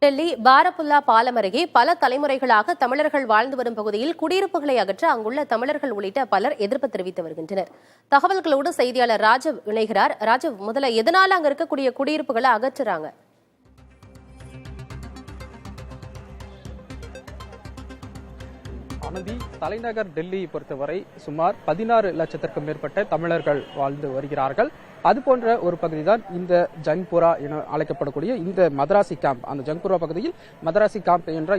டெல்லி பாரபுல்லா பாலம் அருகே பல தலைமுறைகளாக தமிழர்கள் வாழ்ந்து வரும் பகுதியில் குடியிருப்புகளை அகற்ற அங்குள்ள தமிழர்கள் உள்ளிட்ட பலர் எதிர்ப்பு தெரிவித்து வருகின்றனர். தகவல்களோடு செய்தியாளர் ராஜவ் இணைகிறார். ராஜவ், முதல்ல எதனால அங்க இருக்கக்கூடிய குடியிருப்புகளை அகற்றுறாங்க? அனந்தி, தலைநகர் டெல்லியை பொறுத்தவரை சுமார் 16 லட்சத்திற்கும் மேற்பட்ட தமிழர்கள் வாழ்ந்து வருகிறார்கள். அதுபோன்ற ஒரு பகுதி தான் இந்த ஜங்புரா என அழைக்கப்படக்கூடிய இந்த மதராசி கேம்ப். அந்த ஜங்புரா பகுதியில் மதராசி கேம்ப் என்ற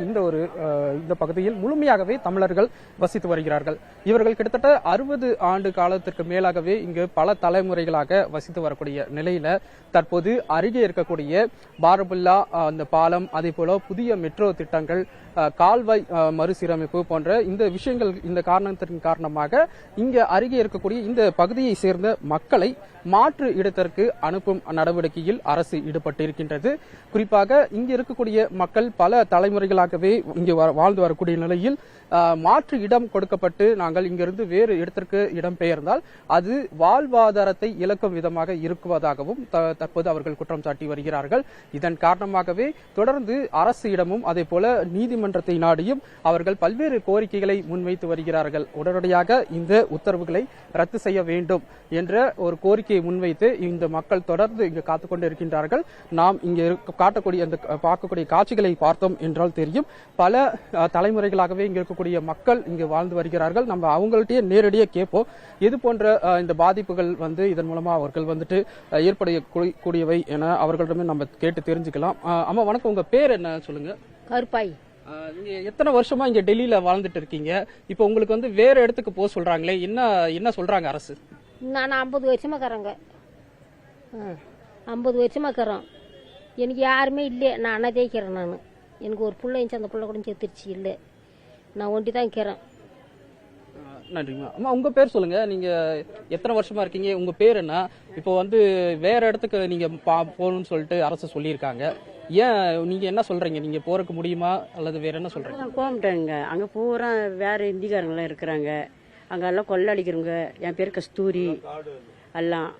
இந்த பகுதியில் முழுமையாகவே தமிழர்கள் வசித்து வருகிறார்கள். இவர்கள் கிட்டத்தட்ட 60 ஆண்டு காலத்திற்கு மேலாகவே இங்கு பல தலைமுறைகளாக வசித்து வரக்கூடிய நிலையில தற்போது அருகே இருக்கக்கூடிய பாரபுல்லா அந்த பாலம், அதே போல புதிய மெட்ரோ திட்டங்கள், கால்வாய் மறுசீரமைப்பு போன்ற இந்த விஷயங்கள், இந்த காரணத்தின் காரணமாக இங்க அருகே இருக்கக்கூடிய இந்த பகுதியை சேர்ந்த மக்களை மாற்று இடத்திற்கு அனுப்பும் நடவடிக்கையில் அரசு ஈடுபட்டிருக்கின்றது. குறிப்பாக இங்கு இருக்கக்கூடிய மக்கள் பல தலைமுறைகளாகவே இங்கு வாழ்ந்து வரக்கூடிய நிலையில் மாற்று இடம் கொடுக்கப்பட்டு நாங்கள் இங்கிருந்து வேறு இடத்திற்கு இடம்பெயர்ந்தால் அது வாழ்வாதாரத்தை இழக்கும் விதமாக இருக்குவதாகவும் தற்போது அவர்கள் குற்றம் சாட்டி வருகிறார்கள். இதன் காரணமாகவே தொடர்ந்து அரசிடமும் அதே போல நீதிமன்றத்தை நாடியும் அவர்கள் பல்வேறு கோரிக்கைகளை முன்வைத்து வருகிறார்கள். உடனடியாக இந்த உத்தரவுகளை ரத்து செய்ய வேண்டும் என்ற ஒரு கோரிக்கையை முன்வைத்து இந்த மக்கள் தொடர்ந்து இங்கு காத்துக்கொண்டு இருக்கின்றார்கள். நாம் இங்கு பார்க்கக்கூடிய காட்சிகளை பார்த்தோம் என்றால் தெரியும். பல தலைமுறைகளாகவே இங்கு இருக்கக்கூடிய மக்கள் இங்கு வாழ்ந்து வருகிறார்கள். நம்ம அவங்கள்ட்டயே நேரடியாக கேட்போம், இது போன்ற இந்த பாதிப்புகள் இதன் மூலமா அவர்கள் ஏற்படக்கூடியவை என அவர்களிடமே நம்ம கேட்டு தெரிஞ்சுக்கலாம். அம்மா வணக்கம், உங்க பேர் என்ன சொல்லுங்க? கருப்பாய். நீங்க எத்தனை வருஷமா இங்க டெல்லியில வாழ்ந்துட்டு இருக்கீங்க? இப்ப உங்களுக்கு வேற இடத்துக்கு போக சொல்றாங்களே, என்ன சொல்றாங்க அரசு? நான் 50 வருஷமா இருக்கிறேங்க. 50 வருஷமா இருக்கிறோம். எனக்கு யாருமே இல்லை. நான் அண்ணா தேய்க்கிறேன். நான் எனக்கு ஒரு பிள்ளை இருந்துச்சு, அந்த பிள்ளை கூட செத்துருச்சு. இல்லை, நான் ஒண்டி தான் இருக்கிறேன். நன்றிம்மா. அம்மா உங்க பேர் சொல்லுங்க. நீங்க எத்தனை வருஷமா இருக்கீங்க? உங்க பேர் என்ன? இப்போ வேற இடத்துக்கு நீங்க போகணும்னு சொல்லிட்டு அரசு சொல்லியிருக்காங்க. ஏன் நீங்க என்ன சொல்றீங்க? நீங்க போறதுக்கு முடியுமா அல்லது வேற என்ன சொல்றீங்க? போகட்டேங்க. அங்க பூரா வேற இந்திக்காரங்களாம் இருக்கிறாங்க. அங்கெல்லாம் கொள்ளடிக்கிறவங்க. என் பேர் கஸ்தூரி எல்லாம்.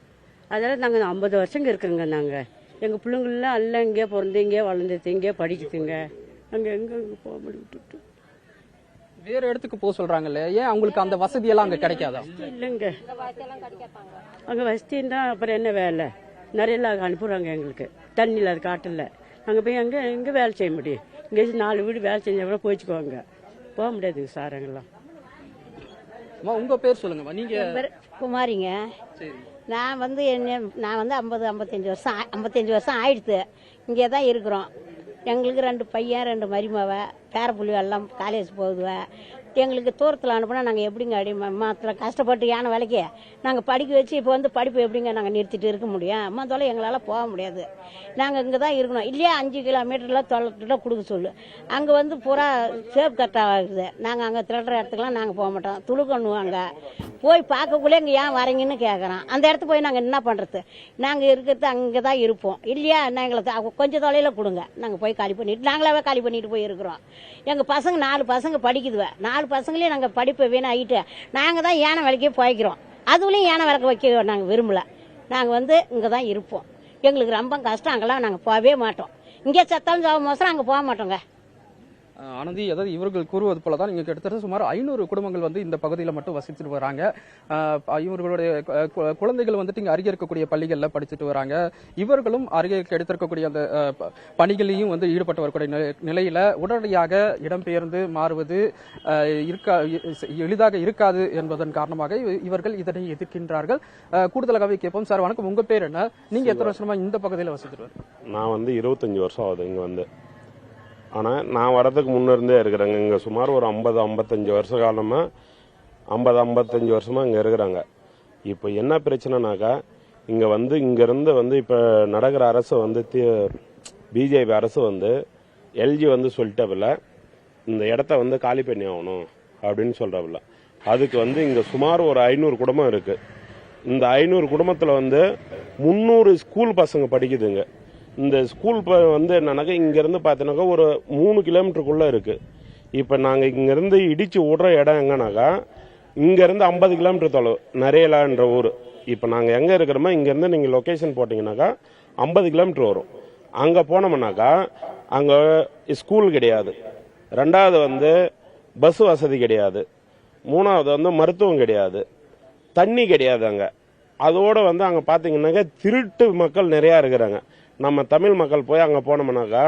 அதெல்லாம் நாங்கள் 50 வருஷங்க இருக்கிறோங்க. நாங்கள் எங்கள் பிள்ளைங்கள்லாம் எல்லாம் இங்கே பிறந்து இங்கே வளர்ந்துட்டு இங்கே படிக்குதுங்க. அங்கே எங்கே போக முடிவிட்டு வேற இடத்துக்கு போக சொல்றாங்கல்ல, ஏன் அவங்களுக்கு அந்த வசதியெல்லாம் அங்கே கிடைக்காதா? இல்லைங்க, அங்கே வசதி இருந்தால் அப்புறம் என்ன வேலை? நிறைய அனுப்புகிறாங்க எங்களுக்கு. தண்ணி இல்லாத காட்டில் நாங்கள் போய் எங்கே வேலை செய்ய முடியும்? இங்கே 4 வீடு வேலை செஞ்சா கூட போய்ச்சுக்குவாங்க. போக முடியாதுங்க சார் அங்கெல்லாம். உங்க பேர் சொல்லுங்கம்மா. நீங்க? குமாரிங்க. நான் 55 வருஷம் ஆயிடுத்து. இங்கே தான் இருக்கிறோம். எங்களுக்கு 2 பையன், 2 மருமவ, பேரப்புள்ளி எல்லாம் காலேஜ் போகுதுவ. எங்களுக்கு தூரத்தில் அனுப்புனா நாங்கள் எப்படிங்க மாத்திரம் கஷ்டப்பட்டு யானை வேலைக்கு நாங்கள் படிக்க வச்சு இப்போ படிப்பு எப்படிங்க நாங்கள் நிறுத்திட்டு இருக்க முடியும்? அம்மா தொலை எங்களால் போக முடியாது. நாங்கள் இங்கே தான் இருக்கணும். இல்லையா 5 கிலோமீட்டரில் தொலைக்கிட்ட கொடுக்க சொல்லு. அங்கே பூரா சேஃப் கரெக்டாக ஆகுது. நாங்கள் அங்கே திருடுற இடத்துக்குலாம் நாங்கள் போக மாட்டோம். துளுக்கண்ணுவாங்க. போய் பார்க்கக்குள்ளே இங்கே ஏன் வரீங்கன்னு கேட்குறோம். அந்த இடத்துக்கு போய் நாங்கள் என்ன பண்ணுறது? நாங்கள் இருக்கிறது அங்கே தான் இருப்போம். இல்லையா எங்களை கொஞ்சம் தொலைவில் கொடுங்க. நாங்கள் போய் காலி பண்ணிட்டு நாங்களாவே காலி பண்ணிட்டு போய் இருக்கிறோம். எங்கள் பசங்க 4 பசங்க படிக்குதுவ. 4 பசங்களையும் நாங்கள் படிப்பை வீணாகிட்டு நாங்கள் தான் யானை வேலைக்கே போய்க்கிறோம். அதுலேயும் யானை வேலைக்கு வைக்க நாங்கள் விரும்பல. நாங்கள் இங்கே தான் இருப்போம். எங்களுக்கு ரொம்ப கஷ்டம். அங்கெல்லாம் நாங்கள் போகவே மாட்டோம். இங்கே சத்தாலும் சாவ மோசம் அங்கே போக மாட்டோங்க. ஆனந்தி, அதாவது இவர்கள் கூறுவது போலதான் இங்க கிட்டத்தட்ட சுமார் 500 குடும்பங்கள் இந்த பகுதியில் மட்டும் வசிச்சுட்டு வராங்க. இவர்களுடைய குழந்தைகள் இங்க அருகே இருக்கக்கூடிய பள்ளிகள்ல படிச்சுட்டு வராங்க. இவர்களும் அருகே எடுத்திருக்கக்கூடிய அந்த பணிகளையும் ஈடுபட்டு வரக்கூடிய நிலையில உடனடியாக இடம்பெயர்ந்து மாறுவது எளிதாக இருக்காது என்பதன் காரணமாக இவர்கள் இதனை எதிர்க்கின்றார்கள். கூடுதலாகவே கேட்போம். சார் வணக்கம், உங்க பேர் என்ன? நீங்க எத்தனை வருஷமா இந்த பகுதியில் வசிச்சுட்டு வரீங்க? நான் 25 வருஷம் ஆகுது இங்க ஆனால் நான் வரதுக்கு முன்னிருந்தே இருக்கிறேங்க. இங்கே சுமார் ஒரு 50-55 வருஷ காலமாக 50-55 வருஷமாக இங்கே இருக்கிறாங்க. இப்போ என்ன பிரச்சனைனாக்கா, இங்கே இங்கேருந்து இப்போ நடக்கிற அரசு பிஜேபி அரசு எல்ஜி சொல்லிட்டவில்ல, இந்த இடத்த காலி பண்ணி ஆகணும் அப்படின்னு சொல்கிறவில்ல. அதுக்கு இங்கே சுமார் ஒரு 500 குடும்பம் இருக்குது. இந்த 500 குடும்பத்தில் 300 ஸ்கூல் பசங்க படிக்குதுங்க. இந்த ஸ்கூல் என்னன்னாக்கா இங்கேருந்து பார்த்தீங்கன்னாக்கா ஒரு 3 கிலோமீட்டருக்குள்ளே இருக்குது. இப்போ நாங்கள் இங்கேருந்து இடித்து விடுற இடம் எங்கன்னாக்கா இங்கேருந்து 50 கிலோமீட்டர் தொலைவு, நரேலான்ற ஊர். இப்போ நாங்கள் எங்கே இருக்கிறோமோ இங்கேருந்து நீங்கள் லொக்கேஷன் போட்டிங்கனாக்கா 50 கிலோமீட்டர் வரும். அங்கே போனோம்னாக்கா அங்கே ஸ்கூல் கிடையாது, ரெண்டாவது வந்து பஸ் வசதி கிடையாது, மூணாவது வந்து மருத்துவம் கிடையாது, தண்ணி கிடையாது அங்கே. அதோடு வந்து அங்கே பார்த்தீங்கன்னாக்கா திருட்டு மக்கள் நிறையா இருக்கிறாங்க. நம்ம தமிழ் மக்கள் போய் அங்கே போனோம்னாக்கா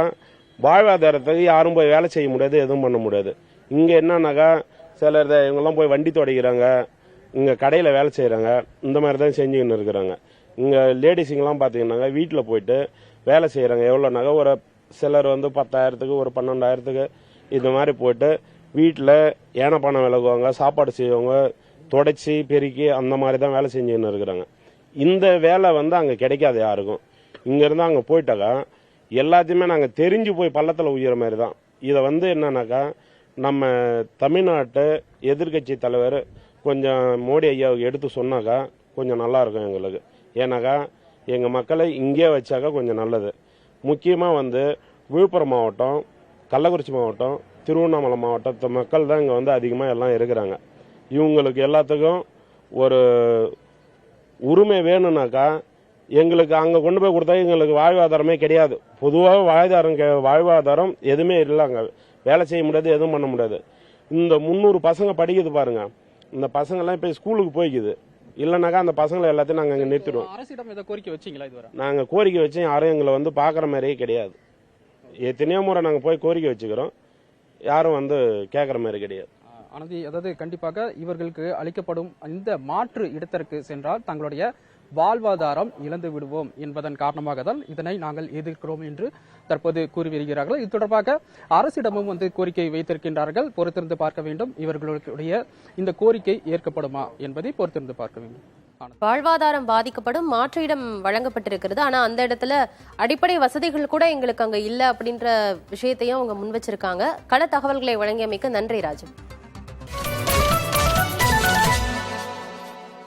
வாழ்வாதாரத்துக்கு யாரும் போய் வேலை செய்ய முடியாது, எதுவும் பண்ண முடியாது. இங்கே என்னன்னாக்கா சிலர் இவங்கெல்லாம் போய் வண்டி துடைக்கிறாங்க, இங்கே கடையில் வேலை செய்கிறாங்க, இந்த மாதிரி தான் செஞ்சுக்கின்னு இருக்கிறாங்க. இங்கே லேடிஸுங்கெல்லாம் பார்த்தீங்கன்னாக்கா வீட்டில் போயிட்டு வேலை செய்கிறாங்க. எவ்வளோனாக்கா ஒரு சிலர் வந்து 10,000க்கு ஒரு 12,000க்கு இந்த மாதிரி போயிட்டு வீட்டில் ஏன பணம் விலகுவாங்க, சாப்பாடு செய்வாங்க, தொடச்சி பெருக்கி அந்த மாதிரி தான் வேலை செஞ்சுன்னு இருக்கிறாங்க. இந்த வேலை வந்து அங்கே கிடைக்காது யாருக்கும். இங்கேருந்து அங்கே போயிட்டாக்கா எல்லாத்தையுமே நாங்கள் தெரிஞ்சு போய் பள்ளத்தில் உயிர மாதிரி தான். இதை வந்து என்னன்னாக்கா நம்ம தமிழ்நாட்டு எதிர்கட்சி தலைவர் கொஞ்சம் மோடி ஐயாவுக்கு எடுத்து சொன்னாக்கா கொஞ்சம் நல்லாயிருக்கும் எங்களுக்கு. ஏன்னாக்கா எங்கள் மக்களை இங்கே வச்சாக்கா கொஞ்சம் நல்லது. முக்கியமாக வந்து விழுப்புரம் மாவட்டம், கள்ளக்குறிச்சி மாவட்டம், திருவண்ணாமலை மாவட்டத்து மக்கள் தான் இங்கே வந்து அதிகமாக எல்லாம் இருக்கிறாங்க. இவங்களுக்கு எல்லாத்துக்கும் ஒரு உரிமை வேணும்னாக்கா எங்களுக்கு அங்கே கொண்டு போய் கொடுத்தா எங்களுக்கு வாழ்வாதாரமே கிடையாது. பொதுவாக வாழ்வாதாரம் எதுவுமே இல்லை. அங்கே வேலை செய்ய முடியாது, எதுவும் பண்ண முடியாது. இந்த 300 பசங்க படிக்குது பாருங்க, இந்த பசங்கள்லாம் இப்போ ஸ்கூலுக்கு போய்க்குது. இல்லைனாக்கா அந்த பசங்களை எல்லாத்தையும் நாங்கள் அங்கே நிறுத்திடுவோம். அரசிடம் இதை கோரிக்கை வச்சிங்களா? இதுவரை நாங்கள் கோரிக்கை வச்சு யாரும் எங்களை வந்து பார்க்குற மாதிரியே கிடையாது. எத்தனையோ முறை நாங்கள் போய் கோரிக்கை வச்சுக்கிறோம், யாரும் வந்து கேட்குற மாதிரி கிடையாது. ஆனந்தி, அதாவது கண்டிப்பாக இவர்களுக்கு அளிக்கப்படும் இந்த மாற்று இடத்திற்கு சென்றால் தங்களுடைய வாழ்வாதாரம் இழந்து விடுவோம் என்பதன் காரணமாக தான் இதனை நாங்கள் எதிர்க்கிறோம் என்று தற்போது கூறி வருகிறார்கள். இது தொடர்பாக அரசிடமும் வந்து கோரிக்கை வைத்திருக்கின்றார்கள். பொறுத்திருந்து பார்க்க வேண்டும், இவர்களுடைய இந்த கோரிக்கை ஏற்கப்படுமா என்பதை பொறுத்திருந்து பார்க்க வேண்டும். வாழ்வாதாரம் பாதிக்கப்படும், மாற்று இடம் வழங்கப்பட்டிருக்கிறது. ஆனா அந்த இடத்துல அடிப்படை வசதிகள் கூட எங்களுக்கு அங்க இல்ல அப்படின்ற விஷயத்தையும் அவங்க முன் வச்சிருக்காங்க. கள தகவல்களை வழங்கியமைக்கு நன்றி ராஜு.